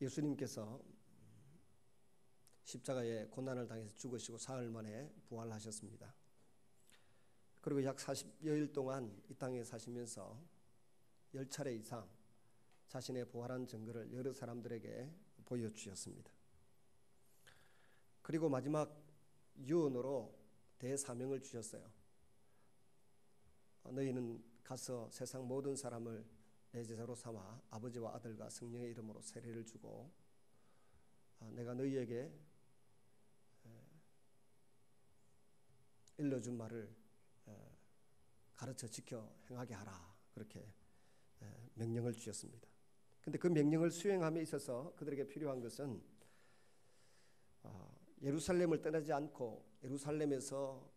예수님께서 십자가에 고난을 당해서 죽으시고 사흘 만에 부활하셨습니다. 그리고 약 40여일 동안 이 땅에 사시면서 10차례 이상 자신의 부활한 증거를 여러 사람들에게 보여주셨습니다. 그리고 마지막 유언으로 대사명을 주셨어요. 너희는 가서 세상 모든 사람을 내 제자로 삼아 아버지와 아들과 성령의 이름으로 세례를 주고 내가 너희에게 일러준 말을 가르쳐 지켜 행하게 하라. 그렇게 명령을 주셨습니다. 그런데 그 명령을 수행함에 있어서 그들에게 필요한 것은 예루살렘을 떠나지 않고 예루살렘에서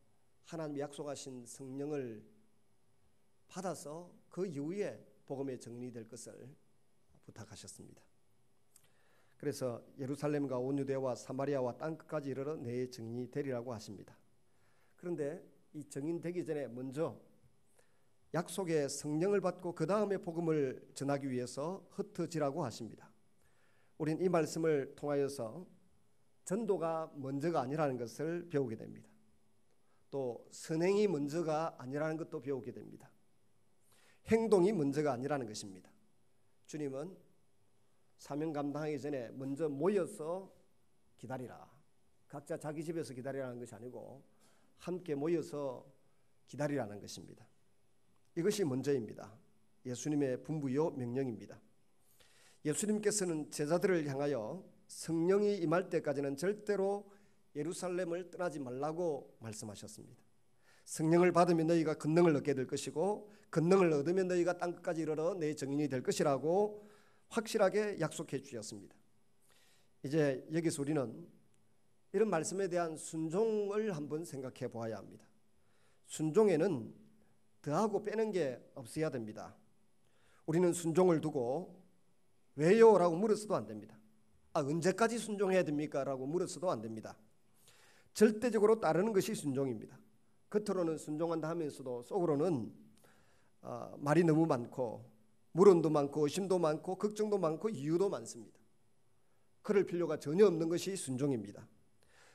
하나님이 약속하신 성령을 받아서 그 이후에 복음의 정리될 것을 부탁하셨습니다. 그래서 예루살렘과 온 유대와 사마리아와 땅끝까지 이르러 내 정리되리라고 하십니다. 그런데 이 정인되기 전에 먼저 약속의 성령을 받고 그 다음에 복음을 전하기 위해서 흩어지라고 하십니다. 우리는 이 말씀을 통하여서 전도가 먼저가 아니라는 것을 배우게 됩니다. 또 선행이 먼저가 아니라는 것도 배우게 됩니다. 행동이 먼저가 아니라는 것입니다. 주님은 사명 감당하기 전에 먼저 모여서 기다리라. 각자 자기 집에서 기다리라는 것이 아니고 함께 모여서 기다리라는 것입니다. 이것이 먼저입니다. 예수님의 분부요 명령입니다. 예수님께서는 제자들을 향하여 성령이 임할 때까지는 절대로 예루살렘을 떠나지 말라고 말씀하셨습니다. 성령을 받으면 너희가 권능을 얻게 될 것이고 권능을 얻으면 너희가 땅끝까지 이르러 내 증인이 될 것이라고 확실하게 약속해 주셨습니다. 이제 여기서 우리는 이런 말씀에 대한 순종을 한번 생각해 보아야 합니다. 순종에는 더하고 빼는 게 없어야 됩니다. 우리는 순종을 두고 왜요? 라고 물어서도 안 됩니다. 언제까지 순종해야 됩니까? 라고 물어서도 안 됩니다. 절대적으로 따르는 것이 순종입니다. 겉으로는 순종한다 하면서도 속으로는 말이 너무 많고 물음도 많고 의심도 많고 걱정도 많고 이유도 많습니다. 그럴 필요가 전혀 없는 것이 순종입니다.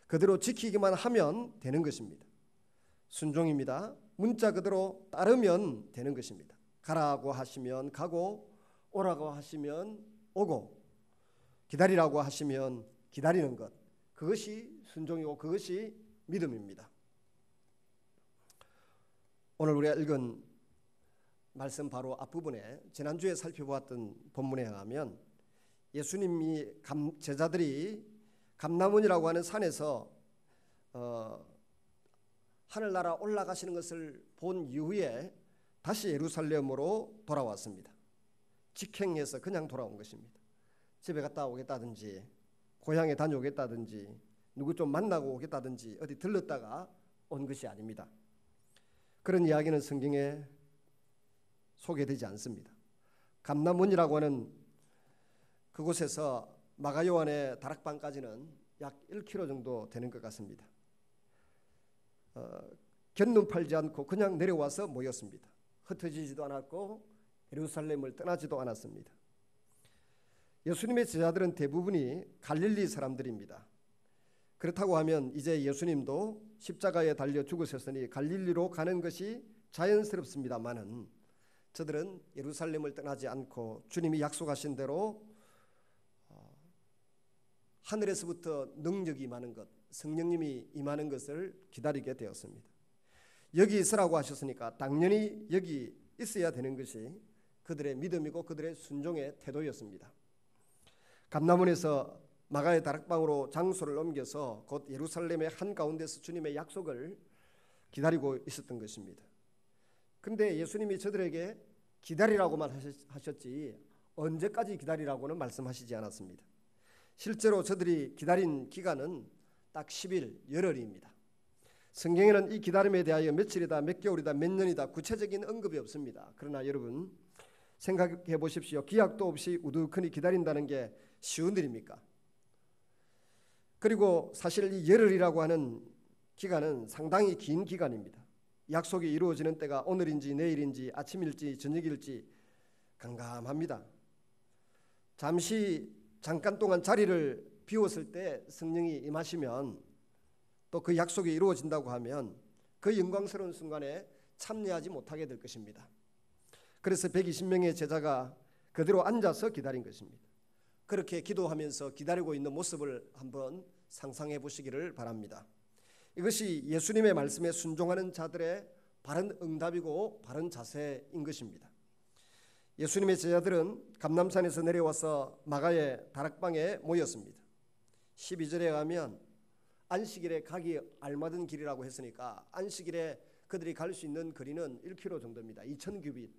그대로 지키기만 하면 되는 것입니다. 순종입니다. 문자 그대로 따르면 되는 것입니다. 가라고 하시면 가고 오라고 하시면 오고 기다리라고 하시면 기다리는 것, 그것이 순종이고 그것이 믿음입니다. 오늘 우리가 읽은 말씀 바로 앞부분에 지난주에 살펴보았던 본문에 의하면 예수님이 제자들이 감람원이라고 하는 산에서 하늘나라 올라가시는 것을 본 이후에 다시 예루살렘으로 돌아왔습니다. 직행해서 그냥 돌아온 것입니다. 집에 갔다 오겠다든지 고향에 다녀오겠다든지 누구 좀 만나고 오겠다든지 어디 들렀다가 온 것이 아닙니다. 그런 이야기는 성경에 소개되지 않습니다. 감람원이라고 하는 그곳에서 마가요한의 다락방까지는 약 1km 정도 되는 것 같습니다. 견눈 팔지 않고 그냥 내려와서 모였습니다. 흩어지지도 않았고 예루살렘을 떠나지도 않았습니다. 예수님의 제자들은 대부분이 갈릴리 사람들입니다. 그렇다고 하면 이제 예수님도 십자가에 달려 죽으셨으니 갈릴리로 가는 것이 자연스럽습니다만은 저들은 예루살렘을 떠나지 않고 주님이 약속하신 대로 하늘에서부터 능력이 임하는 것, 성령님이 임하는 것을 기다리게 되었습니다. 여기 있으라고 하셨으니까 당연히 여기 있어야 되는 것이 그들의 믿음이고 그들의 순종의 태도였습니다. 감람원에서 마가의 다락방으로 장소를 옮겨서 곧 예루살렘의 한가운데서 주님의 약속을 기다리고 있었던 것입니다. 그런데 예수님이 저들에게 기다리라고만 하셨지 언제까지 기다리라고는 말씀하시지 않았습니다. 실제로 저들이 기다린 기간은 딱 10일, 열흘입니다. 성경에는 이 기다림에 대하여 며칠이다, 몇 개월이다, 몇 년이다 구체적인 언급이 없습니다. 그러나 여러분 생각해 보십시오. 기약도 없이 우두커니 기다린다는 게 쉬운 일입니까? 그리고 사실 이 열흘이라고 하는 기간은 상당히 긴 기간입니다. 약속이 이루어지는 때가 오늘인지 내일인지 아침일지 저녁일지 깜깜합니다. 잠시 잠깐 동안 자리를 비웠을 때 성령이 임하시면 또 그 약속이 이루어진다고 하면 그 영광스러운 순간에 참여하지 못하게 될 것입니다. 그래서 120명의 제자가 그대로 앉아서 기다린 것입니다. 그렇게 기도하면서 기다리고 있는 모습을 한번 상상해 보시기를 바랍니다. 이것이 예수님의 말씀에 순종하는 자들의 바른 응답이고 바른 자세인 것입니다. 예수님의 제자들은 감람산에서 내려와서 마가의 다락방에 모였습니다. 12절에 가면 안식일에 가기 알맞은 길이라고 했으니까 안식일에 그들이 갈 수 있는 거리는 1km 정도입니다. 2000규빗.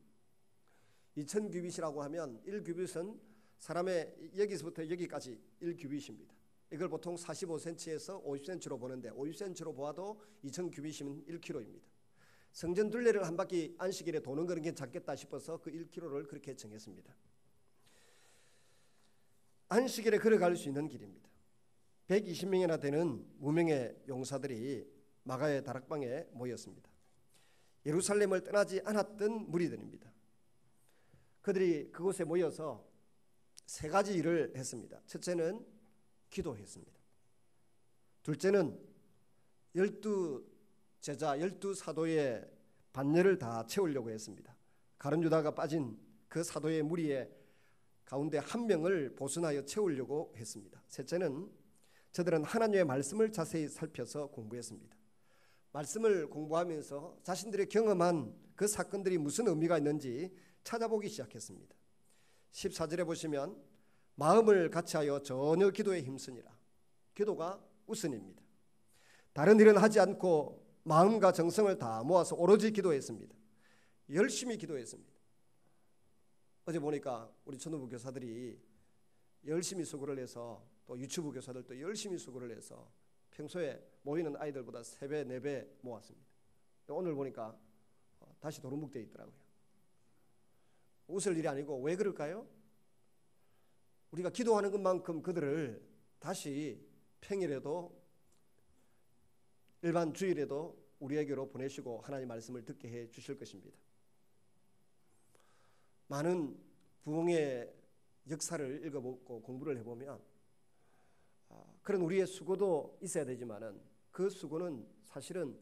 2000규빗이라고 하면 1규빗은 사람의 여기서부터 여기까지 1규빗입니다. 이걸 보통 45cm에서 50cm로 보는데 50cm로 보아도 2000규빗이면 1km입니다. 성전 둘레를 한 바퀴 안식일에 도는 거는 괜찮겠다 싶어서 그 1km를 그렇게 정했습니다. 안식일에 걸어갈 수 있는 길입니다. 120명이나 되는 무명의 용사들이 마가의 다락방에 모였습니다. 예루살렘을 떠나지 않았던 무리들입니다. 그들이 그곳에 모여서 세 가지 일을 했습니다. 첫째는 기도했습니다. 둘째는 12제자 12사도의 반열을 다 채우려고 했습니다. 가룟 유다가 빠진 그 사도의 무리의 가운데 한 명을 보존하여 채우려고 했습니다. 셋째는 저들은 하나님의 말씀을 자세히 살펴서 공부했습니다. 말씀을 공부하면서 자신들이 경험한 그 사건들이 무슨 의미가 있는지 찾아보기 시작했습니다. 14절에 보시면 마음을 같이하여 전혀 기도에 힘쓰니라. 기도가 우선입니다. 다른 일은 하지 않고 마음과 정성을 다 모아서 오로지 기도했습니다. 열심히 기도했습니다. 어제 보니까 우리 천도부 교사들이 열심히 수고를 해서 또 유치부 교사들도 열심히 수고를 해서 평소에 모이는 아이들보다 3배, 4배 모았습니다. 오늘 보니까 다시 도루묵되어 있더라고요. 웃을 일이 아니고 왜 그럴까요? 우리가 기도하는 것만큼 그들을 다시 평일에도 일반 주일에도 우리에게로 보내시고 하나님 말씀을 듣게 해 주실 것입니다. 많은 부흥의 역사를 읽어보고 공부를 해보면 그런 우리의 수고도 있어야 되지만은 그 수고는 사실은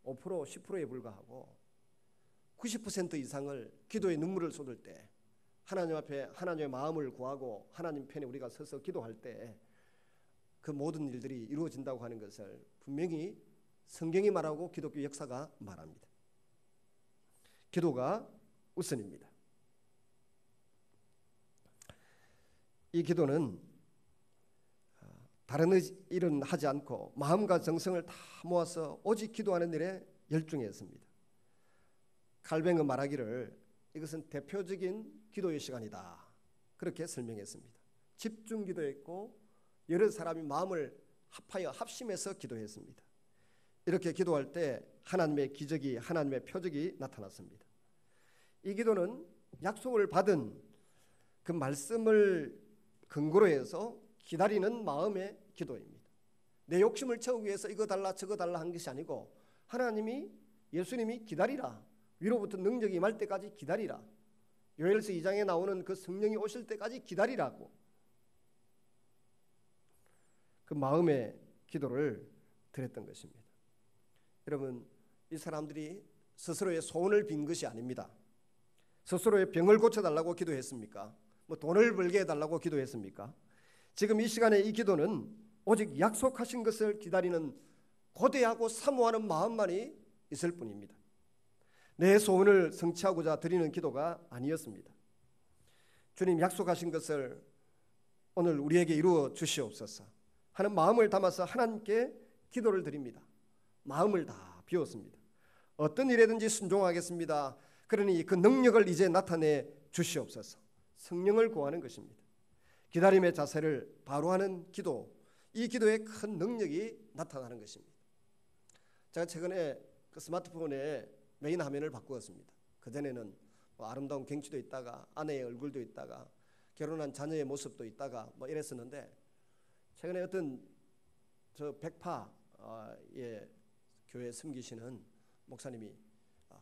5%, 10%에 불과하고 90% 이상을 기도의 눈물을 쏟을 때 하나님 앞에 하나님의 마음을 구하고 하나님 편에 우리가 서서 기도할 때 그 모든 일들이 이루어진다고 하는 것을 분명히 성경이 말하고 기독교 역사가 말합니다. 기도가 우선입니다. 이 기도는 다른 일은 하지 않고 마음과 정성을 다 모아서 오직 기도하는 일에 열중했습니다. 칼뱅은 말하기를 이것은 대표적인 기도의 시간이다. 그렇게 설명했습니다. 집중 기도했고 여러 사람이 마음을 합하여 합심해서 기도했습니다. 이렇게 기도할 때 하나님의 기적이 하나님의 표적이 나타났습니다. 이 기도는 약속을 받은 그 말씀을 근거로 해서 기다리는 마음의 기도입니다. 내 욕심을 채우기 위해서 이거 달라 저거 달라 한 것이 아니고 하나님이 예수님이 기다리라. 위로부터 능력이 임할 때까지 기다리라. 요엘서 2장에 나오는 그 성령이 오실 때까지 기다리라고. 그 마음의 기도를 드렸던 것입니다. 여러분, 이 사람들이 스스로의 소원을 빈 것이 아닙니다. 스스로의 병을 고쳐달라고 기도했습니까? 뭐 돈을 벌게 해달라고 기도했습니까? 지금 이 시간에 이 기도는 오직 약속하신 것을 기다리는 고대하고 사모하는 마음만이 있을 뿐입니다. 내 소원을 성취하고자 드리는 기도가 아니었습니다. 주님 약속하신 것을 오늘 우리에게 이루어 주시옵소서 하는 마음을 담아서 하나님께 기도를 드립니다. 마음을 다 비웠습니다. 어떤 일에든지 순종하겠습니다. 그러니 그 능력을 이제 나타내 주시옵소서. 성령을 구하는 것입니다. 기다림의 자세를 바로 하는 기도, 이 기도에 큰 능력이 나타나는 것입니다. 제가 최근에 그 스마트폰에 메인 화면을 바꾸었습니다. 그전에는 뭐 아름다운 경치도 있다가 아내의 얼굴도 있다가 결혼한 자녀의 모습도 있다가 뭐 이랬었는데 최근에 어떤 저 백파의 교회 섬기시는 목사님이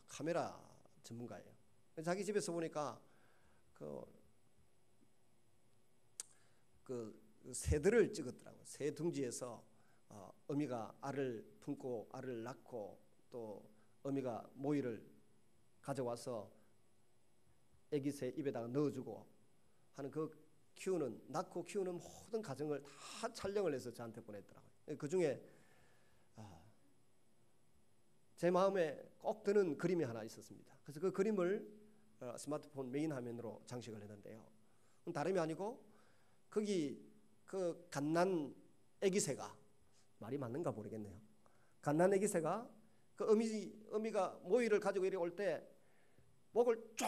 카메라 전문가예요. 자기 집에서 보니까 그 그 새들을 찍었더라고요. 새 둥지에서 어미가 알을 품고 알을 낳고 또 어미가 모이를 가져와서 아기 새 입에다가 넣어주고 하는 그 낳고 키우는 모든 과정을 다 촬영을 해서 저한테 보냈더라고요. 그 중에 제 마음에 꼭 드는 그림이 하나 있었습니다. 그래서 그 그림을 스마트폰 메인 화면으로 장식을 했는데요. 다름이 아니고 거기 그 갓난 아기 새가, 말이 맞는가 모르겠네요. 갓난 아기 새가 그 어미가 모이를 가지고 이리 올 때 목을 쭉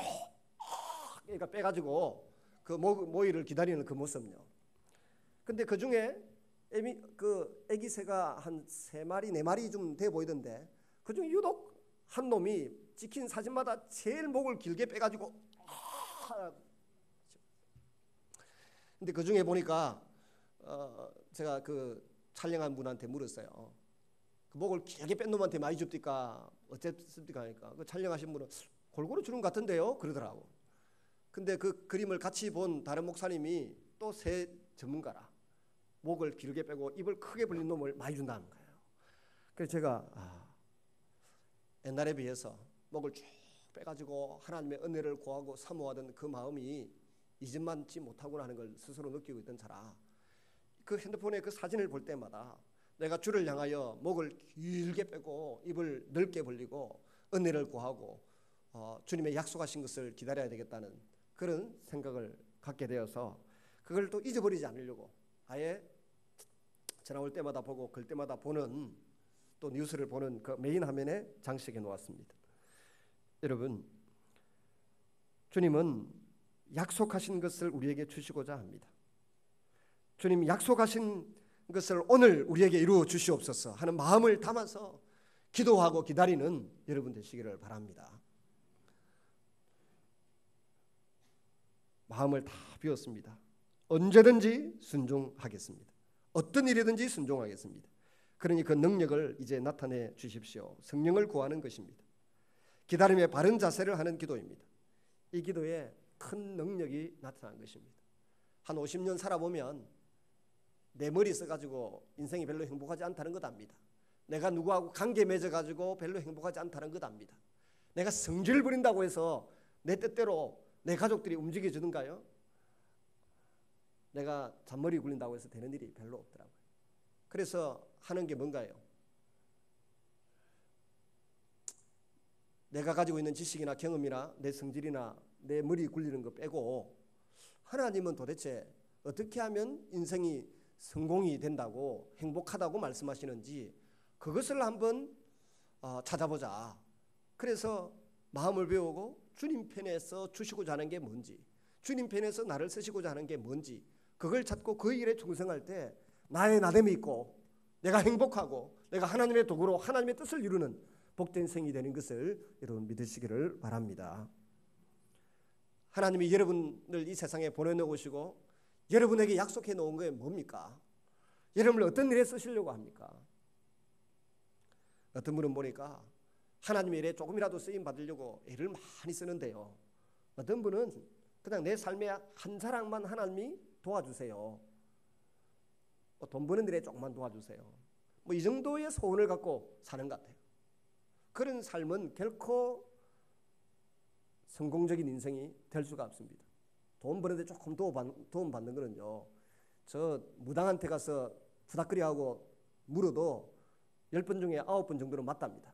그러니까 빼가지고 그 모이를 기다리는 그 모습요. 근데 그 중에 그 아기 새가 한 3마리 4마리 좀 돼 보이던데 그 중에 유독 한 놈이 찍힌 사진마다 제일 목을 길게 빼가지고 근데 그 중에 보니까 제가 그 촬영한 분한테 물었어요. 그 목을 길게 뺀 놈한테 많이 줍니까? 어쨌습니까? 하니까 그 촬영하신 분은 골고루 주는 것 같은데요? 그러더라고. 근데 그 그림을 같이 본 다른 목사님이 또 새 전문가라. 목을 길게 빼고 입을 크게 벌린 놈을 많이 준다는 거예요. 그래서 제가 옛날에 비해서 목을 쭉 빼가지고 하나님의 은혜를 구하고 사모하던 그 마음이 이전만치 못하구나 하는 걸 스스로 느끼고 있던 차라 그 핸드폰에 그 사진을 볼 때마다 내가 주를 향하여 목을 길게 빼고 입을 넓게 벌리고 은혜를 구하고 주님의 약속하신 것을 기다려야 되겠다는 그런 생각을 갖게 되어서 그걸 또 잊어버리지 않으려고 아예 전화 올 때마다 보고 글 때마다 보는 또 뉴스를 보는 그 메인 화면에 장식해 놓았습니다. 여러분, 주님은 약속하신 것을 우리에게 주시고자 합니다. 주님 약속하신 것을 오늘 우리에게 이루어 주시옵소서 하는 마음을 담아서 기도하고 기다리는 여러분 되시기를 바랍니다. 마음을 다 비웠습니다. 언제든지 순종하겠습니다. 어떤 일이든지 순종하겠습니다. 그러니 그 능력을 이제 나타내 주십시오. 성령을 구하는 것입니다. 기다림의 바른 자세를 하는 기도입니다. 이 기도에 큰 능력이 나타난 것입니다. 한 50년 살아보면 내 머리 써가지고 인생이 별로 행복하지 않다는 것 압니다. 내가 누구하고 관계 맺어가지고 별로 행복하지 않다는 것 압니다. 내가 성질을 부린다고 해서 내 뜻대로 내 가족들이 움직여주는가요? 내가 잔머리 굴린다고 해서 되는 일이 별로 없더라고요. 그래서 하는 게 뭔가요? 내가 가지고 있는 지식이나 경험이나 내 성질이나 내 머리 굴리는 거 빼고 하나님은 도대체 어떻게 하면 인생이 성공이 된다고 행복하다고 말씀하시는지 그것을 한번 찾아보자. 그래서 마음을 배우고 주님 편에서 주시고자 하는 게 뭔지, 주님 편에서 나를 쓰시고자 하는 게 뭔지 그걸 찾고 그 일에 충성할 때 나의 나됨이 있고 내가 행복하고 내가 하나님의 도구로 하나님의 뜻을 이루는 복된 생이 되는 것을 여러분 믿으시기를 바랍니다. 하나님이 여러분을 이 세상에 보내놓으시고 여러분에게 약속해 놓은 게 뭡니까? 여러분을 어떤 일에 쓰시려고 합니까? 어떤 분은 보니까 하나님의 일에 조금이라도 쓰임 받으려고 애를 많이 쓰는데요. 어떤 분은 그냥 내 삶의 한 사람만 하나님이 도와주세요. 돈 버는 일에 조금만 도와주세요. 이 정도의 소원을 갖고 사는 것 같아요. 그런 삶은 결코 성공적인 인생이 될 수가 없습니다. 돈 버는데 조금 도움 받는 거는요. 저 무당한테 가서 부닥거리하고 물어도 10번 중에 9번 정도는 맞답니다.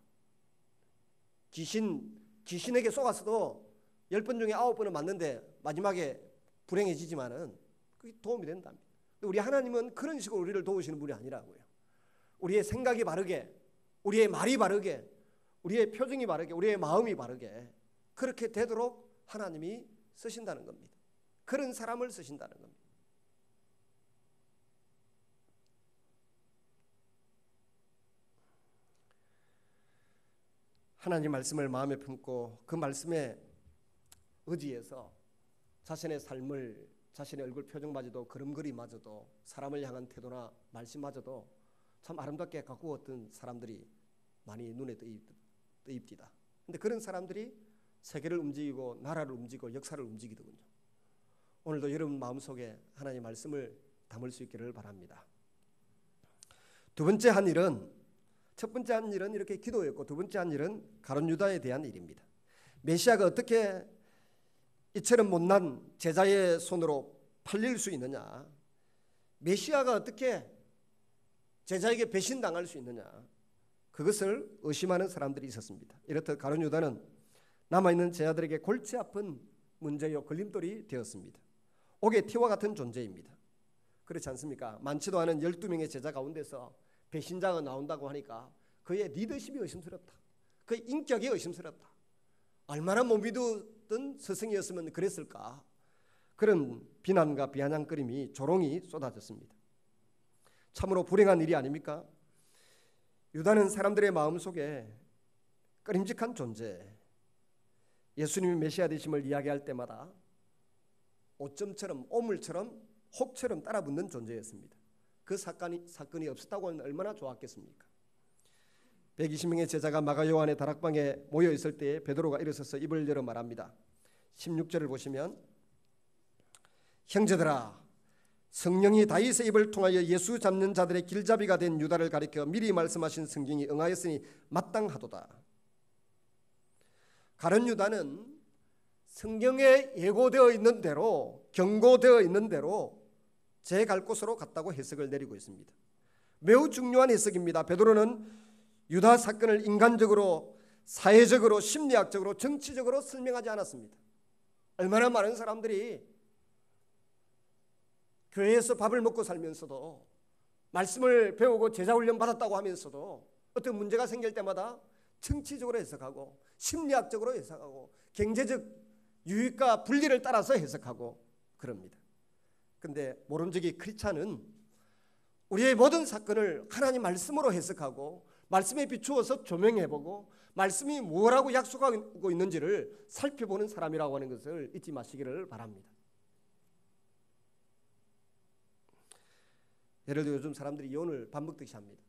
귀신에게 속았어도 10번 중에 9번은 맞는데 마지막에 불행해지지만은 그게 도움이 된답니다. 우리 하나님은 그런 식으로 우리를 도우시는 분이 아니라고요. 우리의 생각이 바르게, 우리의 말이 바르게, 우리의 표정이 바르게, 우리의 마음이 바르게 그렇게 되도록 하나님이 쓰신다는 겁니다. 그런 사람을 쓰신다는 겁니다. 하나님 말씀을 마음에 품고 그 말씀에 의지해서 자신의 삶을 자신의 얼굴 표정마저도 걸음걸이마저도 사람을 향한 태도나 말씀마저도 참 아름답게 가꾸었던 사람들이 많이 눈에 띄입니다. 그런데 그런 사람들이 세계를 움직이고 나라를 움직이고 역사를 움직이더군요. 오늘도 여러분 마음속에 하나님의 말씀을 담을 수 있기를 바랍니다. 두 번째 한 일은, 첫 번째 한 일은 이렇게 기도였고, 두 번째 한 일은 가룟 유다에 대한 일입니다. 메시아가 어떻게 이처럼 못난 제자의 손으로 팔릴 수 있느냐, 메시아가 어떻게 제자에게 배신당할 수 있느냐, 그것을 의심하는 사람들이 있었습니다. 이렇듯 가룟 유다는 남아있는 제자들에게 골치 아픈 문제요, 걸림돌이 되었습니다. 옥의 티와 같은 존재입니다. 그렇지 않습니까? 많지도 않은 12명의 제자 가운데서 배신자가 나온다고 하니까 그의 리더십이 의심스럽다, 그의 인격이 의심스럽다, 얼마나 못 믿었던 스승이었으면 그랬을까, 그런 비난과 비아냥거림이 조롱이 쏟아졌습니다. 참으로 불행한 일이 아닙니까? 유다는 사람들의 마음속에 꺼림직한 존재, 예수님이 메시아 되심을 이야기할 때마다 오점처럼, 오물처럼, 혹처럼 따라붙는 존재였습니다. 그 사건이 없었다고 하면 얼마나 좋았겠습니까? 120명의 제자가 마가 요한의 다락방에 모여 있을 때에 베드로가 일어서서 입을 열어 말합니다. 16절을 보시면, 형제들아, 성령이 다윗의 입을 통하여 예수 잡는 자들의 길잡이가 된 유다를 가리켜 미리 말씀하신 성경이 응하였으니 마땅하도다. 가룟 유다는 성경에 예고되어 있는 대로, 경고되어 있는 대로 제 갈 곳으로 갔다고 해석을 내리고 있습니다. 매우 중요한 해석입니다. 베드로는 유다 사건을 인간적으로, 사회적으로, 심리학적으로, 정치적으로 설명하지 않았습니다. 얼마나 많은 사람들이 교회에서 밥을 먹고 살면서도, 말씀을 배우고 제자훈련 받았다고 하면서도 어떤 문제가 생길 때마다 정치적으로 해석하고, 심리학적으로 해석하고, 경제적 유익과 분리를 따라서 해석하고 그럽니다. 그런데 모름지기 크리스찬은 우리의 모든 사건을 하나님 말씀으로 해석하고, 말씀에 비추어서 조명해보고, 말씀이 뭐라고 약속하고 있는지를 살펴보는 사람이라고 하는 것을 잊지 마시기를 바랍니다. 예를 들어 요즘 사람들이 이혼을 밥 먹듯이 합니다.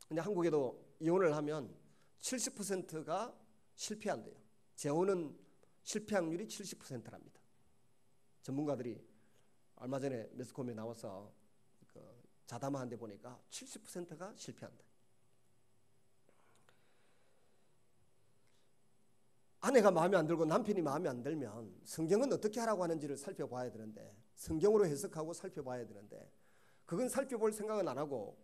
근데 한국에도 이혼을 하면 70%가 실패한대요. 재혼은 실패 확률이 70%랍니다. 전문가들이 얼마 전에 매스컴에 나와서 자담하는데 보니까 70%가 실패한다. 아내가 마음에 안 들고 남편이 마음에 안 들면 성경은 어떻게 하라고 하는지를 살펴봐야 되는데, 성경으로 해석하고 살펴봐야 되는데, 그건 살펴볼 생각은 안 하고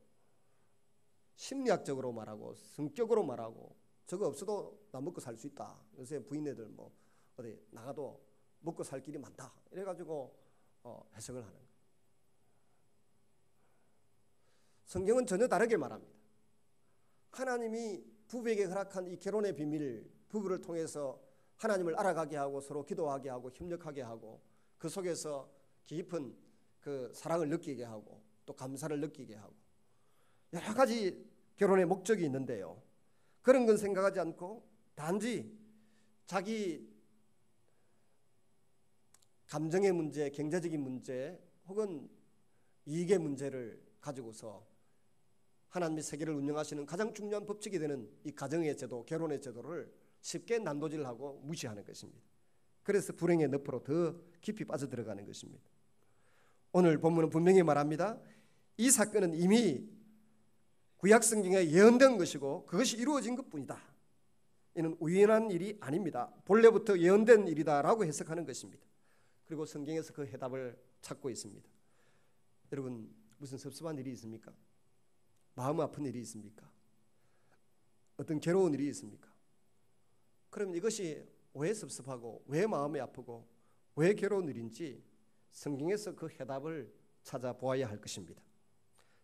심리학적으로 말하고, 성격으로 말하고, 저거 없어도 나 먹고 살 수 있다, 요새 부인네들 뭐 어디 나가도 먹고 살 길이 많다, 이래가지고 해석을 하는 거예요. 성경은 전혀 다르게 말합니다. 하나님이 부부에게 허락한 이 결혼의 비밀, 부부를 통해서 하나님을 알아가게 하고, 서로 기도하게 하고, 협력하게 하고, 그 속에서 깊은 그 사랑을 느끼게 하고, 또 감사를 느끼게 하고, 여러 가지 결혼의 목적이 있는데요, 그런 건 생각하지 않고 단지 자기 감정의 문제, 경제적인 문제, 혹은 이익의 문제를 가지고서 하나님의 세계를 운영하시는 가장 중요한 법칙이 되는 이 가정의 제도, 결혼의 제도를 쉽게 난도질하고 무시하는 것입니다. 그래서 불행의 늪으로 더 깊이 빠져들어가는 것입니다. 오늘 본문은 분명히 말합니다. 이 사건은 이미 구약 성경에 예언된 것이고 그것이 이루어진 것뿐이다. 이는 우연한 일이 아닙니다. 본래부터 예언된 일이다라고 해석하는 것입니다. 그리고 성경에서 그 해답을 찾고 있습니다. 여러분, 무슨 섭섭한 일이 있습니까? 마음 아픈 일이 있습니까? 어떤 괴로운 일이 있습니까? 그럼 이것이 왜 섭섭하고, 왜 마음이 아프고, 왜 괴로운 일인지 성경에서 그 해답을 찾아보아야 할 것입니다.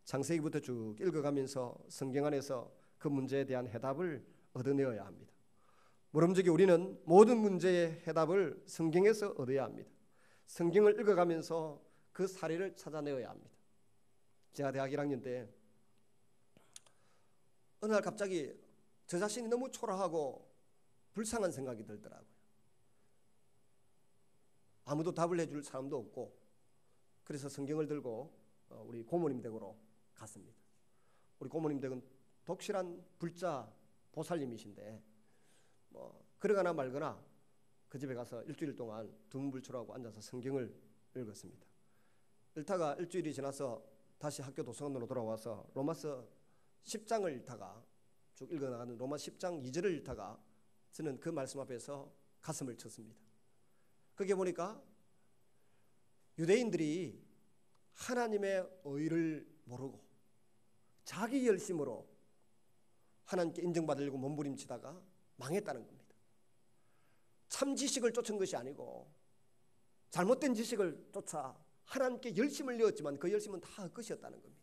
창세기부터 쭉 읽어가면서 성경 안에서 그 문제에 대한 해답을 얻어내어야 합니다. 모름지기 우리는 모든 문제의 해답을 성경에서 얻어야 합니다. 성경을 읽어가면서 그 사례를 찾아내어야 합니다. 제가 대학 1학년 때 어느 날 갑자기 저 자신이 너무 초라하고 불쌍한 생각이 들더라고요. 아무도 답을 해줄 사람도 없고, 그래서 성경을 들고 우리 고모님 댁으로 갔습니다. 우리 고모님 댁은 독실한 불자 보살님이신데 그러거나 말거나 그 집에 가서 일주일 동안 두문불출하고 앉아서 성경을 읽었습니다. 읽다가 일주일이 지나서 다시 학교 도서관으로 돌아와서 로마서 10장을 읽다가 쭉 읽어나가는 로마 10장 2절을 읽다가 저는 그 말씀 앞에서 가슴을 쳤습니다. 거기에 보니까 유대인들이 하나님의 의를 모르고 자기 열심으로 하나님께 인정받으려고 몸부림치다가 망했다는 겁니다. 참 지식을 쫓은 것이 아니고 잘못된 지식을 쫓아 하나님께 열심을 내었지만 그 열심은 다 헛것이었다는 겁니다.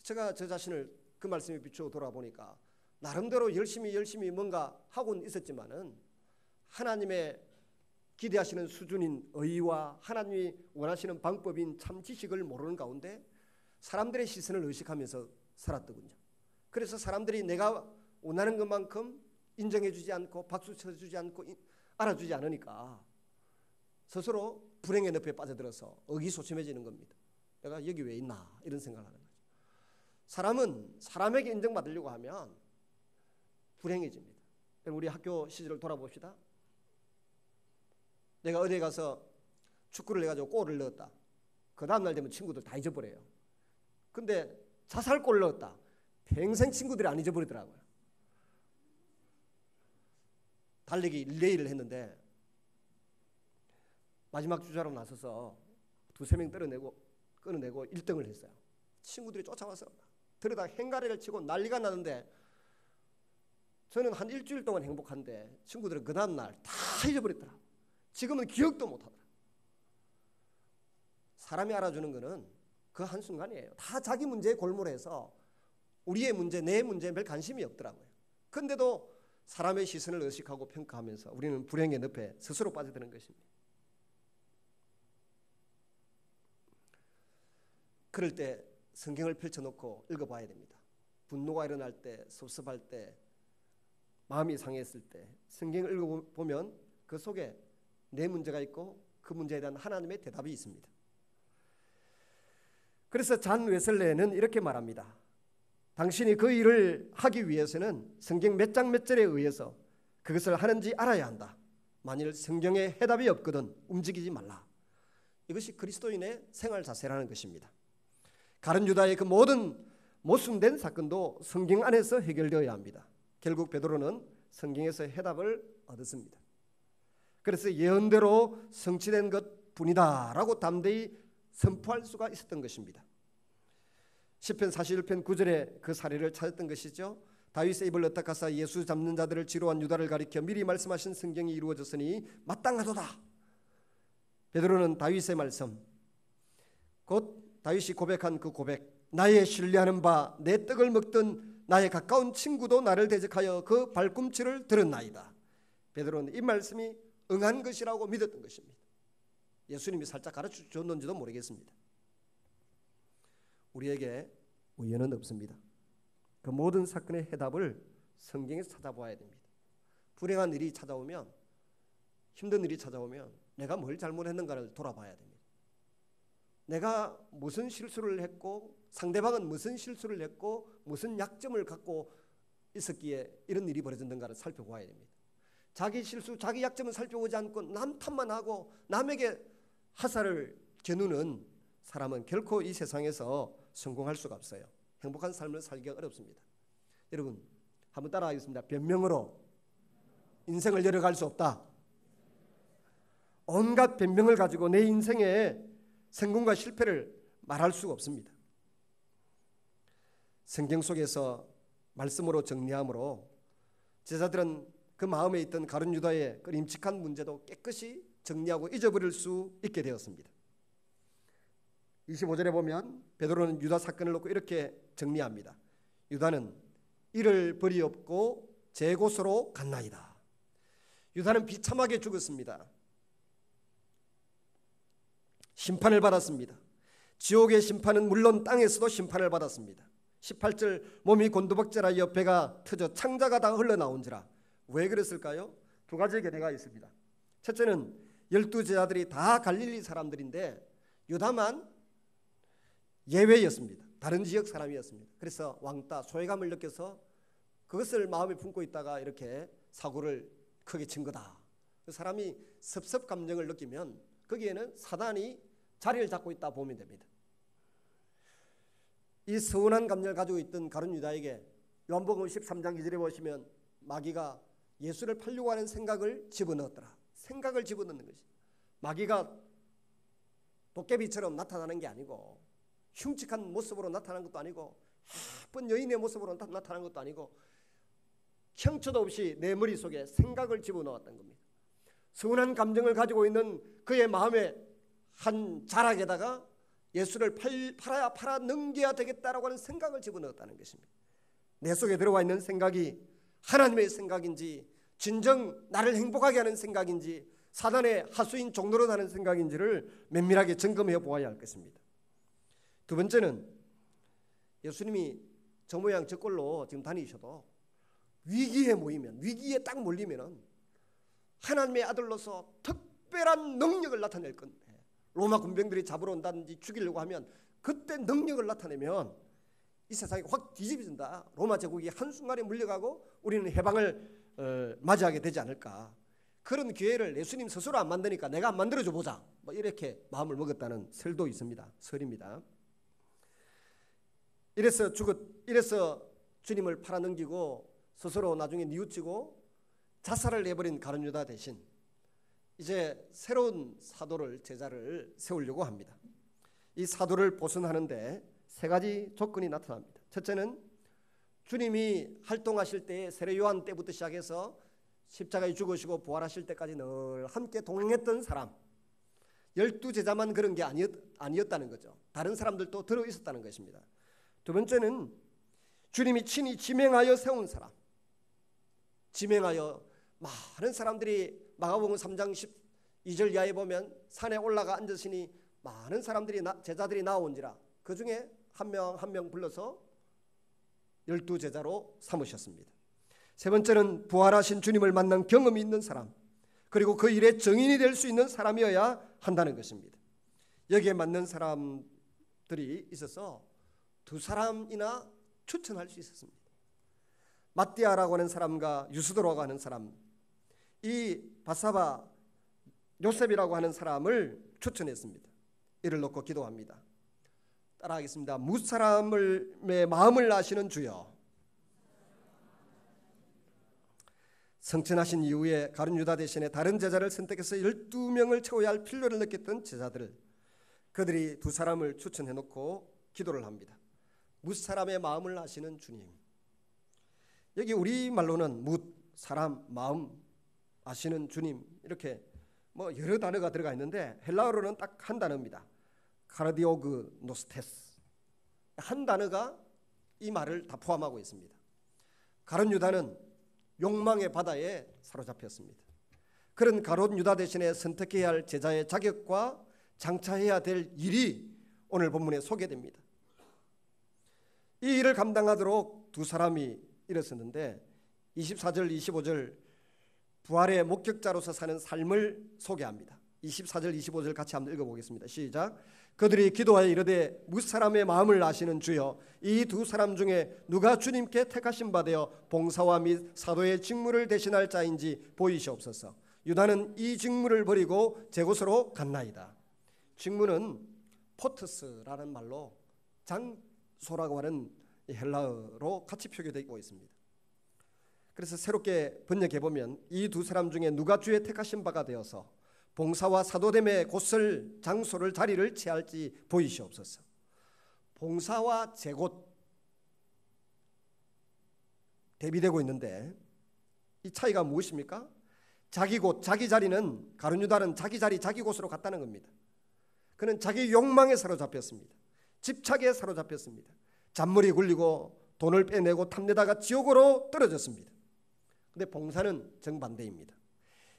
제가 저 자신을 그 말씀에 비추어 돌아보니까 나름대로 열심히 뭔가 하고는 있었지만은 하나님의 기대하시는 수준인 의와 하나님이 원하시는 방법인 참 지식을 모르는 가운데 사람들의 시선을 의식하면서 살았더군요. 그래서 사람들이 내가 원하는 것만큼 인정해주지 않고 박수 쳐주지 않고 알아주지 않으니까 스스로 불행의 늪에 빠져들어서 의기소침해지는 겁니다. 내가 여기 왜 있나 이런 생각을 하는 거죠. 사람은 사람에게 인정받으려고 하면 불행해집니다. 우리 학교 시절을 돌아봅시다. 내가 어디에 가서 축구를 해가지고 골을 넣었다. 그 다음날 되면 친구들 다 잊어버려요. 근데 자살골을 넣었다. 평생 친구들이 안 잊어버리더라고요. 달리기 릴레이를 했는데 마지막 주자로 나서서 두세 명 끊어내고 1등을 했어요. 친구들이 쫓아와서 들여다 행가래를 치고 난리가 나는데 저는 한 일주일 동안 행복한데 친구들은 그 다음날 다 잊어버렸더라. 지금은 기억도 못하더라. 사람이 알아주는 거는 그 한순간이에요. 다 자기 문제에 골몰해서 우리의 문제, 내 문제에 별 관심이 없더라고요. 그런데도 사람의 시선을 의식하고 평가하면서 우리는 불행의 늪에 스스로 빠져드는 것입니다. 그럴 때 성경을 펼쳐놓고 읽어봐야 됩니다. 분노가 일어날 때, 섭섭할 때, 마음이 상했을 때 성경을 읽어보면 그 속에 내 문제가 있고 그 문제에 대한 하나님의 대답이 있습니다. 그래서 잔 웨슬레는 이렇게 말합니다. 당신이 그 일을 하기 위해서는 성경 몇 장 몇 절에 의해서 그것을 하는지 알아야 한다. 만일 성경에 해답이 없거든 움직이지 말라. 이것이 그리스도인의 생활 자세라는 것입니다. 가룟 유다의 그 모든 모순된 사건도 성경 안에서 해결되어야 합니다. 결국 베드로는 성경에서 해답을 얻었습니다. 그래서 예언대로 성취된 것뿐이다라고 담대히 선포할 수가 있었던 것입니다. 시편 41편 9절에 그 사례를 찾았던 것이죠. 다윗의 입을 어떡하사 예수 잡는 자들을 지로한 유다를 가리켜 미리 말씀하신 성경이 이루어졌으니 마땅하도다. 베드로는 다윗의 말씀, 곧 다윗이 고백한 그 고백, 나의 신뢰하는 바 내 떡을 먹던 나의 가까운 친구도 나를 대적하여 그 발꿈치를 들었나이다. 베드로는 이 말씀이 응한 것이라고 믿었던 것입니다. 예수님이 살짝 가르쳐 줬는지도 모르겠습니다. 우리에게 우연은 없습니다. 그 모든 사건의 해답을 성경에서 찾아보아야 됩니다. 불행한 일이 찾아오면, 힘든 일이 찾아오면 내가 뭘 잘못했는가를 돌아봐야 됩니다. 내가 무슨 실수를 했고 상대방은 무슨 실수를 했고 무슨 약점을 갖고 있었기에 이런 일이 벌어졌는가를 살펴보아야 됩니다. 자기 실수, 자기 약점을 살펴보지 않고 남 탓만 하고 남에게 하사를 겨누는 사람은 결코 이 세상에서 성공할 수가 없어요. 행복한 삶을 살기가 어렵습니다. 여러분 한번 따라하겠습니다. 변명으로 인생을 열어갈 수 없다. 온갖 변명을 가지고 내 인생의 성공과 실패를 말할 수가 없습니다. 성경 속에서 말씀으로 정리함으로 제자들은 그 마음에 있던 가룟 유다의 그 임직한 문제도 깨끗이 정리하고 잊어버릴 수 있게 되었습니다. 25절에 보면 베드로는 유다 사건을 놓고 이렇게 정리합니다. 유다는 이를 버리옵고 제 곳으로 갔나이다. 유다는 비참하게 죽었습니다. 심판을 받았습니다. 지옥의 심판은 물론 땅에서도 심판을 받았습니다. 18절 몸이 곤두박질하여 배가 터져 창자가 다 흘러나온지라. 왜 그랬을까요? 두 가지 견해가 있습니다. 첫째는 12제자들이 다 갈릴리 사람들인데 유다만 예외였습니다. 다른 지역 사람이었습니다. 그래서 왕따, 소외감을 느껴서 그것을 마음에 품고 있다가 이렇게 사고를 크게 친 거다. 그 사람이 섭섭 감정을 느끼면 거기에는 사단이 자리를 잡고 있다 보면 됩니다. 이 서운한 감정을 가지고 있던 가룟 유다에게 요한복음 13장 2절에 보시면 마귀가 예수를 팔려고 하는 생각을 집어넣었더라. 생각을 집어넣는 것이, 마귀가 도깨비처럼 나타나는 게 아니고 흉측한 모습으로 나타나는 것도 아니고 예쁜 여인의 모습으로 나타나는 것도 아니고 형처도 없이 내 머릿속에 생각을 집어넣었던 겁니다. 서운한 감정을 가지고 있는 그의 마음에 한 자락에다가 예수를 팔아 넘겨야 되겠다라고 하는 생각을 집어넣었다는 것입니다. 내 속에 들어와 있는 생각이 하나님의 생각인지 진정 나를 행복하게 하는 생각인지 사단의 하수인 종로로 하는 생각인지를 면밀하게 점검해 보아야 할 것입니다. 두 번째는 예수님이 저 모양 저 꼴로 지금 다니셔도 위기에 모이면, 위기에 딱 몰리면 하나님의 아들로서 특별한 능력을 나타낼 건데, 로마 군병들이 잡으러 온다든지 죽이려고 하면 그때 능력을 나타내면 이 세상이 확 뒤집어진다. 로마 제국이 한순간에 물려가고 우리는 해방을 맞이하게 되지 않을까. 그런 기회를 예수님 스스로 안 만드니까 내가 안 만들어줘 보자, 뭐 이렇게 마음을 먹었다는 설도 있습니다. 설입니다. 이래서 주님을 팔아넘기고 스스로 나중에 뉘우치고 자살을 해버린 가룟 유다 대신 이제 새로운 사도를, 제자를 세우려고 합니다. 이 사도를 보선하는데 세 가지 조건이 나타납니다. 첫째는 주님이 활동하실 때의 세례 요한 때부터 시작해서 십자가에 죽으시고 부활하실 때까지 늘 함께 동행했던 사람, 12제자만 그런 게 아니었다는 거죠. 다른 사람들도 들어있었다는 것입니다. 두 번째는 주님이 친히 지명하여 세운 사람, 지명하여 많은 사람들이 마가복음 3장 12절 이하에 보면 산에 올라가 앉으시니 많은 사람들이 제자들이 나온지라 그 중에 한 명 한 명 불러서 12제자로 삼으셨습니다. 세 번째는 부활하신 주님을 만난 경험이 있는 사람, 그리고 그 일의 정인이 될 수 있는 사람이어야 한다는 것입니다. 여기에 맞는 사람들이 있어서 두 사람이나 추천할 수 있었습니다. 마띠아라고 하는 사람과 유스도라고 하는 사람, 이 바사바 요셉이라고 하는 사람을 추천했습니다. 이를 놓고 기도합니다. 따라하겠습니다. 무사람의 마음을 아시는 주여, 성천하신 이후에 가룟 유다 대신에 다른 제자를 선택해서 12명을 채워야 할 필요를 느꼈던 제자들, 그들이 두 사람을 추천해놓고 기도를 합니다. 무사람의 마음을 아시는 주님. 여기 우리말로는 무, 사람, 마음 아시는 주님, 이렇게 뭐 여러 단어가 들어가 있는데 헬라어로는 딱 한 단어입니다. 카르디오그 노스테스. 한 단어가 이 말을 다 포함하고 있습니다. 가룟 유다는 욕망의 바다에 사로잡혔습니다. 그런 가룟 유다 대신에 선택해야 할 제자의 자격과 장차해야 될 일이 오늘 본문에 소개됩니다. 이 일을 감당하도록 두 사람이 일어섰는데 24절 25절 부활의 목격자로서 사는 삶을 소개합니다. 24절 25절 같이 한번 읽어보겠습니다. 시작. 그들이 기도하여 이르되 무사람의 마음을 아시는 주여, 이 두 사람 중에 누가 주님께 택하신 바 되어 봉사와 및 사도의 직무를 대신할 자인지 보이시옵소서. 유다는 이 직무를 버리고 제 곳으로 갔나이다. 직무는 포트스라는 말로 장소라고 하는 헬라어로 같이 표기되고 있습니다. 그래서 새롭게 번역해 보면 이 두 사람 중에 누가 주의 택하신 바가 되어서 봉사와 사도됨의 곳을, 장소를, 자리를 취할지 보이시옵소서. 봉사와 제곳 대비되고 있는데 이 차이가 무엇입니까? 자기 곳, 자기 자리는 가룟 유다는 자기 자리, 자기 곳으로 갔다는 겁니다. 그는 자기 욕망에 사로잡혔습니다. 집착에 사로잡혔습니다. 잔머리 굴리고 돈을 빼내고 탐내다가 지옥으로 떨어졌습니다. 그런데 봉사는 정반대입니다.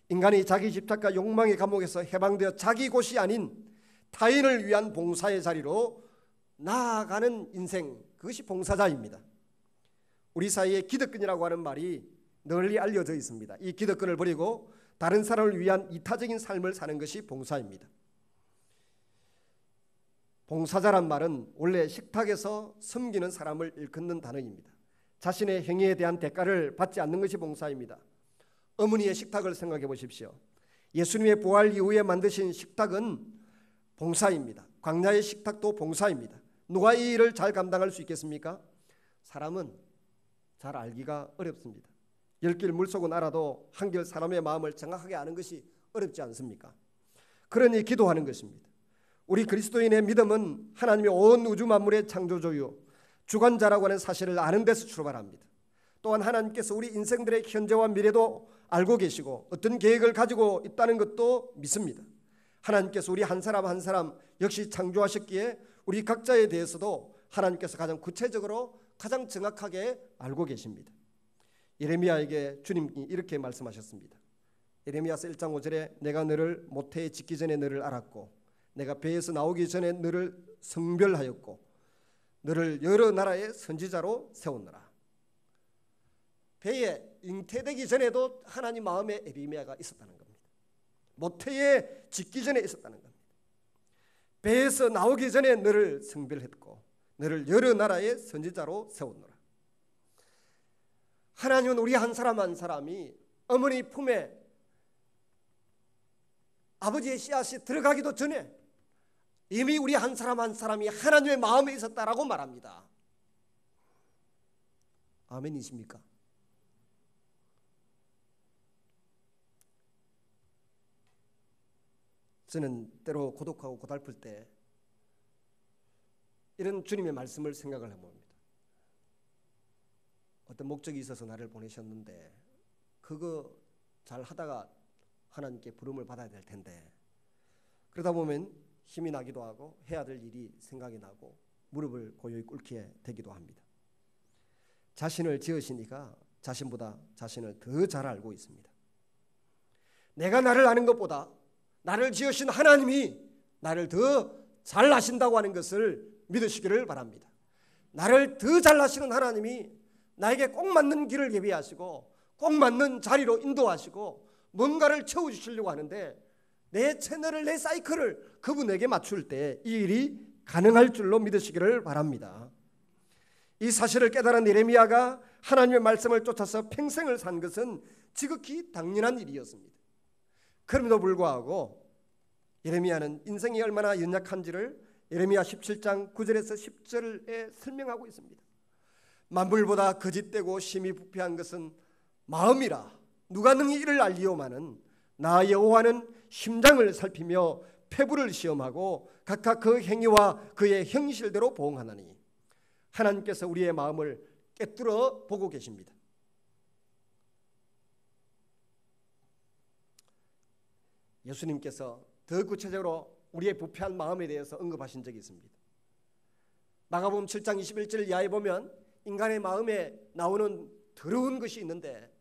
인간이 자기 집착과 욕망의 감옥에서 해방되어 자기 곳이 아닌 타인을 위한 봉사의 자리로 나아가는 인생, 그것이 봉사자입니다. 우리 사이에 기득권이라고 하는 말이 널리 알려져 있습니다. 이 기득권을 버리고 다른 사람을 위한 이타적인 삶을 사는 것이 봉사입니다. 봉사자란 말은 원래 식탁에서 섬기는 사람을 일컫는 단어입니다. 자신의 행위에 대한 대가를 받지 않는 것이 봉사입니다. 어머니의 식탁을 생각해 보십시오. 예수님의 부활 이후에 만드신 식탁은 봉사입니다. 광야의 식탁도 봉사입니다. 누가 이 일을 잘 감당할 수 있겠습니까? 사람은 잘 알기가 어렵습니다. 10길 물속은 알아도 한결 사람의 마음을 정확하게 아는 것이 어렵지 않습니까? 그러니 기도하는 것입니다. 우리 그리스도인의 믿음은 하나님의 온 우주 만물의 창조주요 주관자라고 하는 사실을 아는 데서 출발합니다. 또한 하나님께서 우리 인생들의 현재와 미래도 알고 계시고 어떤 계획을 가지고 있다는 것도 믿습니다. 하나님께서 우리 한 사람 한 사람 역시 창조하셨기에 우리 각자에 대해서도 하나님께서 가장 구체적으로 가장 정확하게 알고 계십니다. 예레미야에게 주님이 이렇게 말씀하셨습니다. 예레미야서 1장 5절에 내가 너를 모태에 짓기 전에 너를 알았고 내가 배에서 나오기 전에 너를 성별하였고 너를 여러 나라의 선지자로 세웠노라. 배에 잉태되기 전에도 하나님 마음에 예레미야가 있었다는 겁니다. 모태에 짓기 전에 있었다는 겁니다. 배에서 나오기 전에 너를 성별했고 너를 여러 나라의 선지자로 세웠노라. 하나님은 우리 한 사람 한 사람이 어머니 품에 아버지의 씨앗이 들어가기도 전에 이미 우리 한 사람 한 사람이 하나님의 마음에 있었다라고 말합니다. 아멘이십니까? 저는 때로 고독하고 고달플 때 이런 주님의 말씀을 생각을 해봅니다. 어떤 목적이 있어서 나를 보내셨는데 그거 잘 하다가 하나님께 부름을 받아야 될 텐데 그러다 보면 힘이 나기도 하고 해야 될 일이 생각이 나고 무릎을 고요히 꿇게 되기도 합니다. 자신을 지으시니까 자신보다 자신을 더 잘 알고 있습니다. 내가 나를 아는 것보다 나를 지으신 하나님이 나를 더 잘 아신다고 하는 것을 믿으시기를 바랍니다. 나를 더 잘 아시는 하나님이 나에게 꼭 맞는 길을 예비하시고 꼭 맞는 자리로 인도하시고 뭔가를 채워주시려고 하는데 내 채널을 내 사이클을 그분에게 맞출 때 이 일이 가능할 줄로 믿으시기를 바랍니다. 이 사실을 깨달은 예레미야가 하나님의 말씀을 쫓아서 평생을 산 것은 지극히 당연한 일이었습니다. 그럼에도 불구하고 예레미야는 인생이 얼마나 연약한지를 예레미야 17장 9절에서 10절에 설명하고 있습니다. 만물보다 거짓되고 심히 부패한 것은 마음이라 누가 능히 이를 알리오마는 나 여호와는 심장을 살피며 폐부를 시험하고 각각 그 행위와 그의 형실대로 보응하나니 하나님께서 우리의 마음을 꿰뚫어 보고 계십니다. 예수님께서 더 구체적으로 우리의 부패한 마음에 대해서 언급하신 적이 있습니다. 마가복음 7장 21절 이하에 보면 인간의 마음에 나오는 더러운 것이 있는데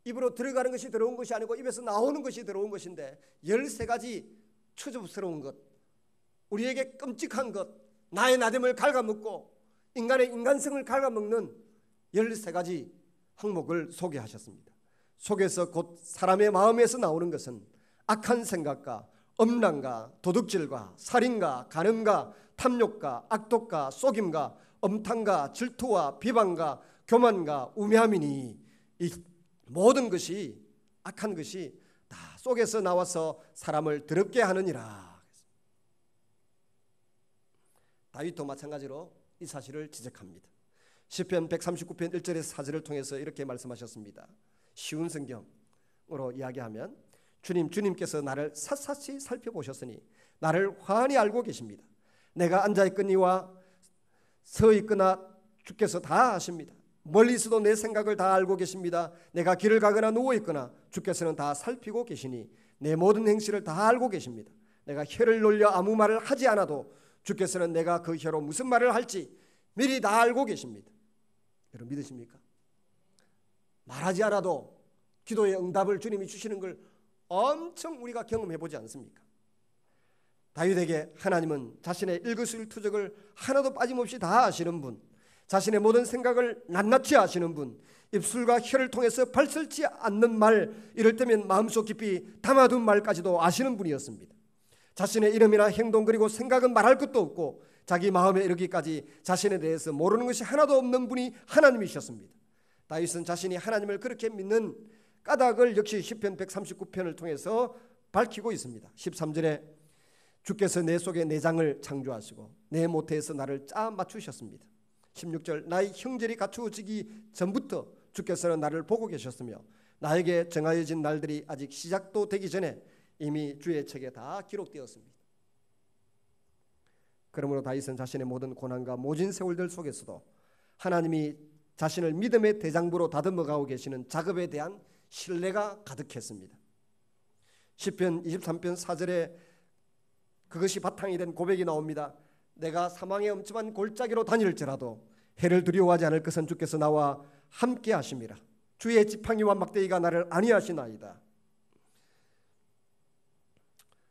입으로 들어가는 것이 더러운 것이 아니고 입에서 나오는 것이 더러운 것인데 13가지 추접스러운 것, 우리에게 끔찍한 것, 나의 나됨을 갉아먹고 인간의 인간성을 갉아먹는 13가지 항목을 소개하셨습니다. 속에서 곧 사람의 마음에서 나오는 것은 악한 생각과 음란과 도둑질과 살인과 간음과 탐욕과 악독과 속임과 엄탕과 질투와 비방과 교만과 우매함이니 이 모든 것이 악한 것이 다 속에서 나와서 사람을 더럽게 하느니라. 다윗도 마찬가지로 이 사실을 지적합니다. 시편 139편 1절에서 4절을 통해서 이렇게 말씀하셨습니다. 쉬운 성경으로 이야기하면 주님께서 나를 샅샅이 살펴보셨으니 나를 환히 알고 계십니다. 내가 앉아있거니와 서있거나 주께서 다 아십니다. 멀리서도 내 생각을 다 알고 계십니다. 내가 길을 가거나 누워있거나 주께서는 다 살피고 계시니 내 모든 행실을 다 알고 계십니다. 내가 혀를 놀려 아무 말을 하지 않아도 주께서는 내가 그 혀로 무슨 말을 할지 미리 다 알고 계십니다. 여러분 믿으십니까? 말하지 않아도 기도의 응답을 주님이 주시는 걸 엄청 우리가 경험해보지 않습니까? 다윗에게 하나님은 자신의 일거수일투족을 하나도 빠짐없이 다 아시는 분, 자신의 모든 생각을 낱낱이 아시는 분, 입술과 혀를 통해서 발설치 않는 말, 이럴 때면 마음속 깊이 담아둔 말까지도 아시는 분이었습니다. 자신의 이름이나 행동 그리고 생각은 말할 것도 없고 자기 마음에 이르기까지 자신에 대해서 모르는 것이 하나도 없는 분이 하나님이셨습니다. 다윗은 자신이 하나님을 그렇게 믿는 까닭을 역시 시편 139편을 통해서 밝히고 있습니다. 13절에 주께서 내 속에 내장을 창조하시고 내 모태에서 나를 짜 맞추셨습니다. 16절 나의 형절이 갖추어지기 전부터 주께서는 나를 보고 계셨으며 나에게 정하여진 날들이 아직 시작도 되기 전에 이미 주의 책에 다 기록되었습니다. 그러므로 다윗은 자신의 모든 고난과 모진 세월들 속에서도 하나님이 자신을 믿음의 대장부로 다듬어가고 계시는 작업에 대한 신뢰가 가득했습니다. 시편 23편 4절에 그것이 바탕이 된 고백이 나옵니다. 내가 사망의 엄침한 골짜기로 다닐지라도 해를 두려워하지 않을 것은 주께서 나와 함께 하심이라. 주의 지팡이와 막대기가 나를 안위하시나이다.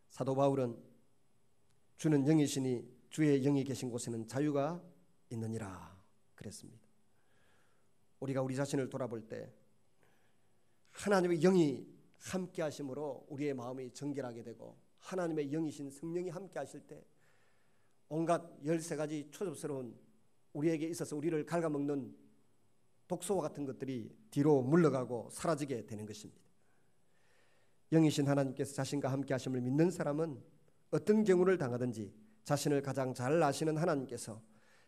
사도 바울은 주는 영이시니 주의 영이 계신 곳에는 자유가 있느니라 그랬습니다. 우리가 우리 자신을 돌아볼 때 하나님의 영이 함께 하심으로 우리의 마음이 정결하게 되고 하나님의 영이신 성령이 함께 하실 때 온갖 13가지 초접스러운 우리에게 있어서 우리를 갉아먹는 독소와 같은 것들이 뒤로 물러가고 사라지게 되는 것입니다. 영이신 하나님께서 자신과 함께 하심을 믿는 사람은 어떤 경우를 당하든지 자신을 가장 잘 아시는 하나님께서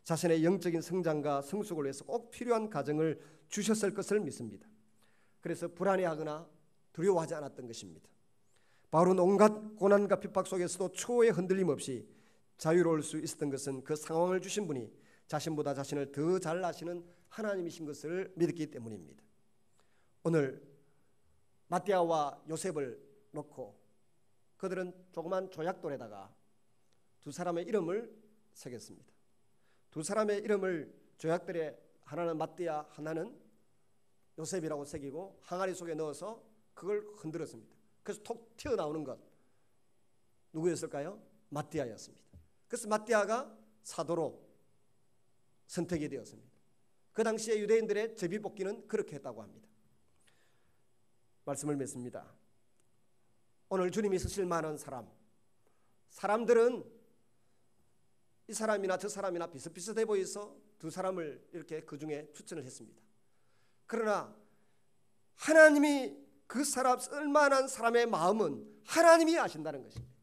자신의 영적인 성장과 성숙을 위해서 꼭 필요한 가정을 주셨을 것을 믿습니다. 그래서 불안해하거나 두려워하지 않았던 것입니다. 바울은 온갖 고난과 핍박 속에서도 초의 흔들림 없이 자유로울 수 있었던 것은 그 상황을 주신 분이 자신보다 자신을 더 잘 아시는 하나님이신 것을 믿었기 때문입니다. 오늘 마띠아와 요셉을 놓고 그들은 조그만 조약돌에다가 두 사람의 이름을 새겼습니다. 두 사람의 이름을 조약돌에 하나는 마띠아 하나는 요셉이라고 새기고 항아리 속에 넣어서 그걸 흔들었습니다. 그래서 톡 튀어나오는 것 누구였을까요? 마띠아였습니다. 그래서 마띠아가 사도로 선택이 되었습니다. 그 당시에 유대인들의 제비뽑기는 그렇게 했다고 합니다. 말씀을 맺습니다. 오늘 주님이 쓰실 만한 사람들은 이 사람이나 저 사람이나 비슷비슷해 보여서 두 사람을 이렇게 그 중에 추천을 했습니다. 그러나 하나님이 그 사람 쓸만한 사람의 마음은 하나님이 아신다는 것입니다.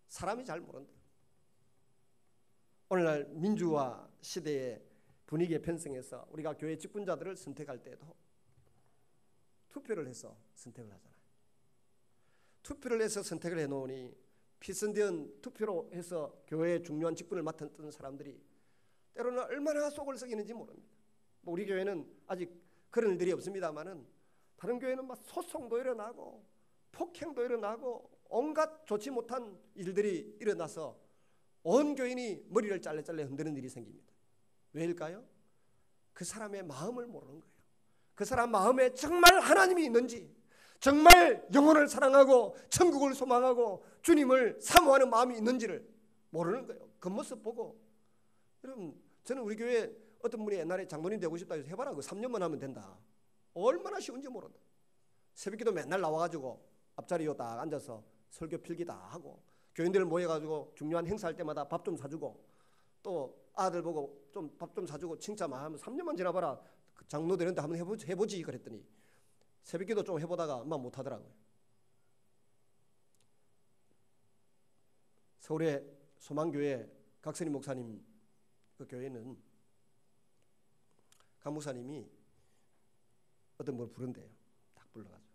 사람이 잘 모른다. 오늘날 민주화 시대의 분위기에 편성해서 우리가 교회 직분자들을 선택할 때도 투표를 해서 선택을 하잖아요. 투표를 해서 선택을 해놓으니 피선된 투표로 해서 교회의 중요한 직분을 맡았던 사람들이 때로는 얼마나 속을 썩이는지 모릅니다. 뭐 우리 교회는 아직 그런 일들이 없습니다만은 다른 교회는 막 소송도 일어나고 폭행도 일어나고 온갖 좋지 못한 일들이 일어나서 온 교인이 머리를 잘레잘레 흔드는 일이 생깁니다. 왜일까요? 그 사람의 마음을 모르는 거예요. 그 사람 마음에 정말 하나님이 있는지, 정말 영혼을 사랑하고 천국을 소망하고 주님을 사모하는 마음이 있는지를 모르는 거예요. 겉모습 보고. 여러분, 저는 우리 교회 어떤 분이 옛날에 장로님 되고 싶다 해서 해봐라. 그 3년만 하면 된다. 얼마나 쉬운지 모른다. 새벽기도 맨날 나와가지고 앞자리에 딱 앉아서 설교 필기 다 하고 교인들 모여가지고 중요한 행사할 때마다 밥 좀 사주고 또 아들 보고 좀 밥 좀 사주고 칭찬만 하면 3년만 지나봐라. 장로 되는데 한번 해보지 그랬더니 새벽기도 좀 해보다가 엄마 못하더라고요. 서울의 소망교회 각선임 목사님 그 교회는 강 목사님이 어떤 걸 부른대요. 딱 불러가지고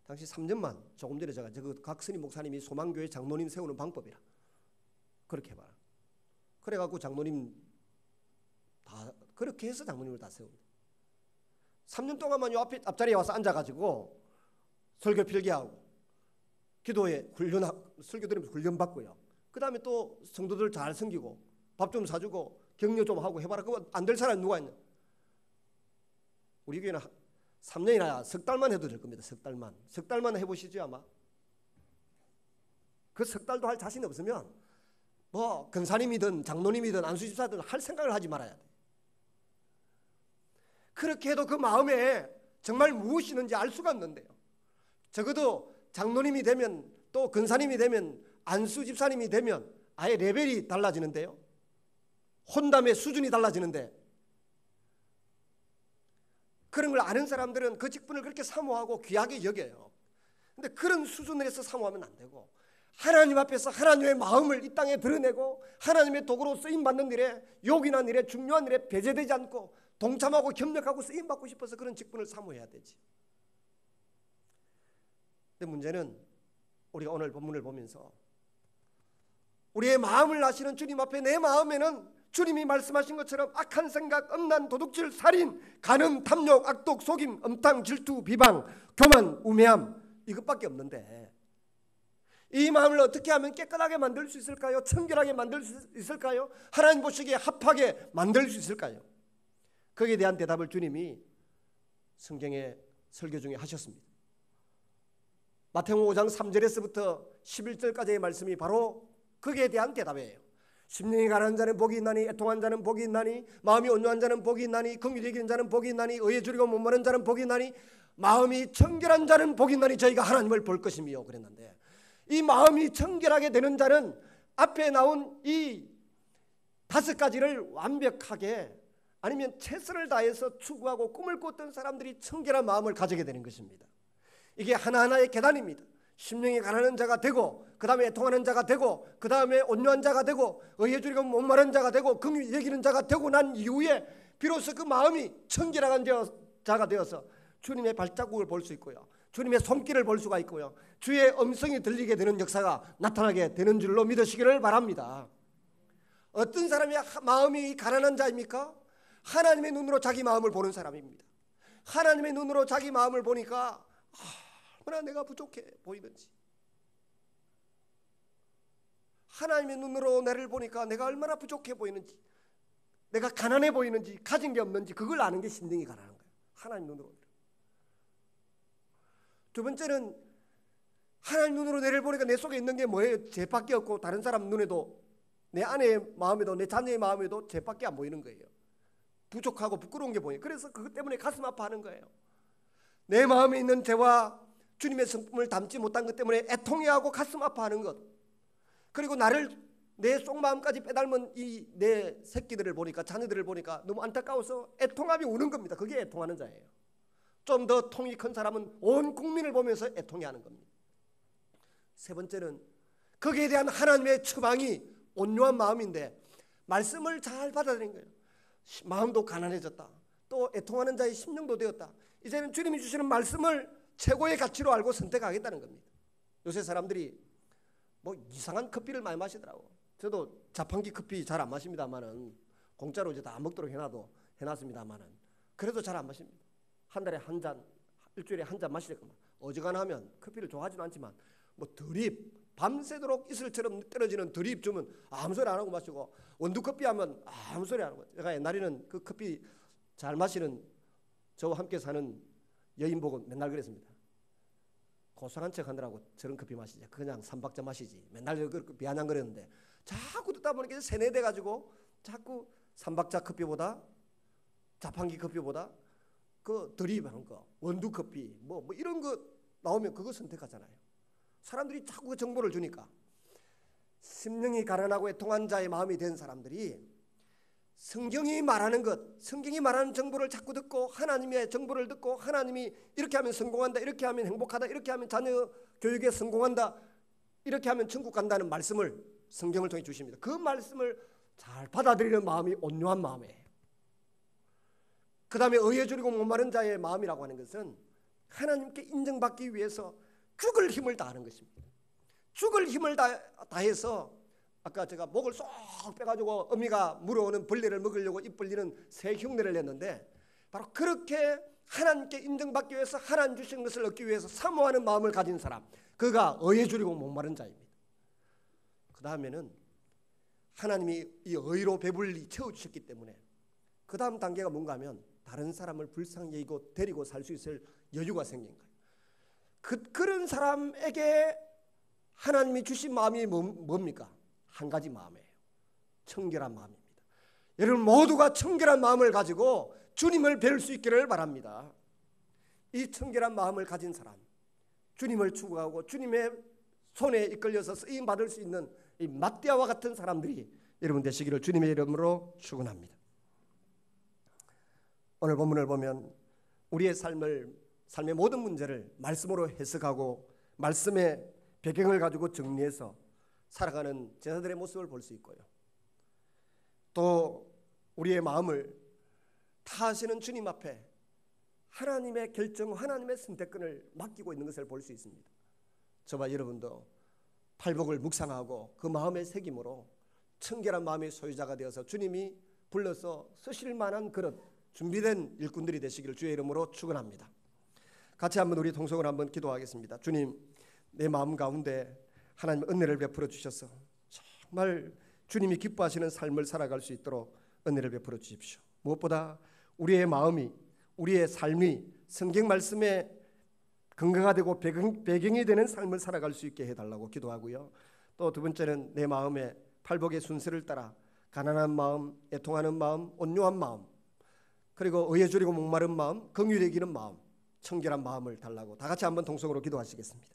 당시 3년만 조금 전에 제가 그 각선임 목사님이 소망교회 장로님 세우는 방법이라 그렇게 해봐라. 그래갖고 장로님 다 그렇게 해서 장로님을 다 세웁니다. 3년 동안만 요 앞자리에 와서 앉아가지고 설교 필기하고 기도에 설교 들으면서 훈련받고요. 그 다음에 또 성도들 잘 섬기고 밥 좀 사주고 격려 좀 하고 해봐라. 그거 안 될 사람이 누가 있냐? 우리 교회는 3년이나 석 달만 해도 될 겁니다. 석 달만 해보시죠 아마. 그 석 달도 할 자신 없으면 뭐 근사님이든 장로님이든 안수집사든 할 생각을 하지 말아야 돼. 그렇게 해도 그 마음에 정말 무엇이 있는지 알 수가 없는데요. 적어도 장로님이 되면 또 근사님이 되면 안수집사님이 되면 아예 레벨이 달라지는데요. 혼담의 수준이 달라지는데 그런 걸 아는 사람들은 그 직분을 그렇게 사모하고 귀하게 여겨요. 근데 그런 수준에서 사모하면 안 되고 하나님 앞에서 하나님의 마음을 이 땅에 드러내고 하나님의 도구로 쓰임받는 일에, 요긴한 일에, 중요한 일에 배제되지 않고 동참하고 협력하고 쓰임받고 싶어서 그런 직분을 사모해야 되지. 근데 문제는 우리가 오늘 본문을 보면서 우리의 마음을 아시는 주님 앞에 내 마음에는 주님이 말씀하신 것처럼 악한 생각, 음란, 도둑질, 살인, 간음, 탐욕, 악독, 속임, 엄탕, 질투, 비방, 교만, 우매함, 이것밖에 없는데 이 마음을 어떻게 하면 깨끗하게 만들 수 있을까요? 청결하게 만들 수 있을까요? 하나님 보시기에 합하게 만들 수 있을까요? 거기에 대한 대답을 주님이 성경의 설교 중에 하셨습니다. 마태복음 5장 3절에서부터 11절까지의 말씀이 바로 거기에 대한 대답이에요. 심령이 가난한 자는 복이 있나니, 애통한 자는 복이 있나니, 마음이 온유한 자는 복이 있나니, 긍휼히 여기는 자는 복이 있나니, 의에 줄이고 목마른 자는 복이 있나니, 마음이 청결한 자는 복이 있나니 저희가 하나님을 볼 것이며 그랬는데, 이 마음이 청결하게 되는 자는 앞에 나온 이 5가지를 완벽하게 아니면 최선을 다해서 추구하고 꿈을 꿨던 사람들이 청결한 마음을 가지게 되는 것입니다. 이게 하나하나의 계단입니다. 심령이 가난한 자가 되고, 그 다음에 애통하는 자가 되고, 그 다음에 온유한 자가 되고, 의에 줄이고 목마른 자가 되고, 긍휼히 여기는 자가 되고 난 이후에 비로소 그 마음이 청결한 자가 되어서 주님의 발자국을 볼 수 있고요, 주님의 손길을 볼 수가 있고요, 주의 음성이 들리게 되는 역사가 나타나게 되는 줄로 믿으시기를 바랍니다. 어떤 사람이 마음이 가난한 자입니까? 하나님의 눈으로 자기 마음을 보는 사람입니다. 하나님의 눈으로 자기 마음을 보니까 얼마나 내가 부족해 보이는지, 하나님의 눈으로 나를 보니까 내가 얼마나 부족해 보이는지, 내가 가난해 보이는지, 가진 게 없는지 그걸 아는 게 심령이 가난한 거예요. 하나님 눈으로. 두 번째는 하나님 눈으로 나를 보니까 내 속에 있는 게 뭐예요? 죄밖에 없고 다른 사람 눈에도, 내 아내의 마음에도, 내 자녀의 마음에도 죄밖에 안 보이는 거예요. 부족하고 부끄러운 게 보여요. 그래서 그것 때문에 가슴 아파하는 거예요. 내 마음에 있는 죄와 주님의 성품을 담지 못한 것 때문에 애통해하고 가슴 아파하는 것, 그리고 나를 내 속마음까지 빼닮은 이 내 새끼들을 보니까, 자녀들을 보니까 너무 안타까워서 애통함이 우는 겁니다. 그게 애통하는 자예요. 좀 더 통이 큰 사람은 온 국민을 보면서 애통해하는 겁니다. 세 번째는 거기에 대한 하나님의 처방이 온유한 마음인데 말씀을 잘 받아들인 거예요. 마음도 가난해졌다, 또 애통하는 자의 심령도 되었다. 이제는 주님이 주시는 말씀을 최고의 가치로 알고 선택하겠다는 겁니다. 요새 사람들이 뭐 이상한 커피를 많이 마시더라고. 저도 자판기 커피 잘 안 마십니다만은, 공짜로 이제 다 안 먹도록 해놨습니다만은, 그래도 잘 안 마십니다. 한 달에 한 잔, 일주일에 한 잔 마시려고. 어지간하면 커피를 좋아하지는 않지만 뭐 드립, 밤새도록 이슬처럼 떨어지는 드립 주면 아무 소리 안 하고 마시고, 원두커피 하면 아무 소리 안 하고. 제가 옛날에는 그 커피 잘 마시는 저와 함께 사는 여인 보고 맨날 그랬습니다. 고상한 척 하느라고 저런 커피 마시지, 그냥 3박자 마시지, 맨날 비아냥거렸는데 자꾸 듣다 보니까 세뇌돼 가지고 자꾸 3박자 커피보다, 자판기 커피보다 그 드립하는 거, 원두 커피 뭐 이런 거 나오면 그거 선택하잖아요. 사람들이 자꾸 그 정보를 주니까 심령이 가난하고 애통한 자의 마음이 된 사람들이 성경이 말하는 것, 성경이 말하는 정보를 자꾸 듣고, 하나님의 정보를 듣고, 하나님이 이렇게 하면 성공한다, 이렇게 하면 행복하다, 이렇게 하면 자녀 교육에 성공한다, 이렇게 하면 천국 간다는 말씀을 성경을 통해 주십니다. 그 말씀을 잘 받아들이는 마음이 온유한 마음이에요. 그 다음에 의에 줄이고 목마른 자의 마음이라고 하는 것은 하나님께 인정받기 위해서 죽을 힘을 다하는 것입니다. 죽을 힘을 다해서, 아까 제가 목을 쏙 빼가지고 어미가 물어오는 벌레를 먹으려고 입 벌리는 새 흉내를 냈는데, 바로 그렇게 하나님께 인정받기 위해서, 하나님 주신 것을 얻기 위해서 사모하는 마음을 가진 사람, 그가 의에 줄이고 목마른 자입니다. 그 다음에는 하나님이 이 의로 배불리 채워주셨기 때문에 그 다음 단계가 뭔가 하면 다른 사람을 불쌍히 여기고 데리고 살 수 있을 여유가 생긴 거예요. 그런 사람에게 하나님이 주신 마음이 뭡니까? 한 가지 마음이에요. 청결한 마음입니다. 여러분 모두가 청결한 마음을 가지고 주님을 뵐 수 있기를 바랍니다. 이 청결한 마음을 가진 사람, 주님을 추구하고 주님의 손에 이끌려서 쓰임 받을 수 있는 이 마띠아와 같은 사람들이 여러분 되시기를 주님의 이름으로 축원합니다. 오늘 본문을 보면 우리의 삶의 모든 문제를 말씀으로 해석하고 말씀에 배경을 가지고 정리해서 살아가는 제자들의 모습을 볼 수 있고요. 또 우리의 마음을 다 하시는 주님 앞에 하나님의 결정, 하나님의 선택권을 맡기고 있는 것을 볼 수 있습니다. 저와 여러분도 팔복을 묵상하고 그 마음의 새김으로 청결한 마음의 소유자가 되어서 주님이 불러서 쓰실 만한 그릇, 준비된 일꾼들이 되시기를 주의 이름으로 축원합니다. 같이 한번 우리 통성을 한번 기도하겠습니다. 주님, 내 마음 가운데 하나님 은혜를 베풀어 주셔서 정말 주님이 기뻐하시는 삶을 살아갈 수 있도록 은혜를 베풀어 주십시오. 무엇보다 우리의 마음이, 우리의 삶이 성경 말씀에 근거가 되고 배경이 되는 삶을 살아갈 수 있게 해달라고 기도하고요. 또 두 번째는 내 마음의 팔복의 순서를 따라 가난한 마음, 애통하는 마음, 온유한 마음, 그리고 의에 줄이고 목마른 마음, 긍휼히 여기는 마음, 청결한 마음을 달라고 다 같이 한번 통성으로 기도하시겠습니다.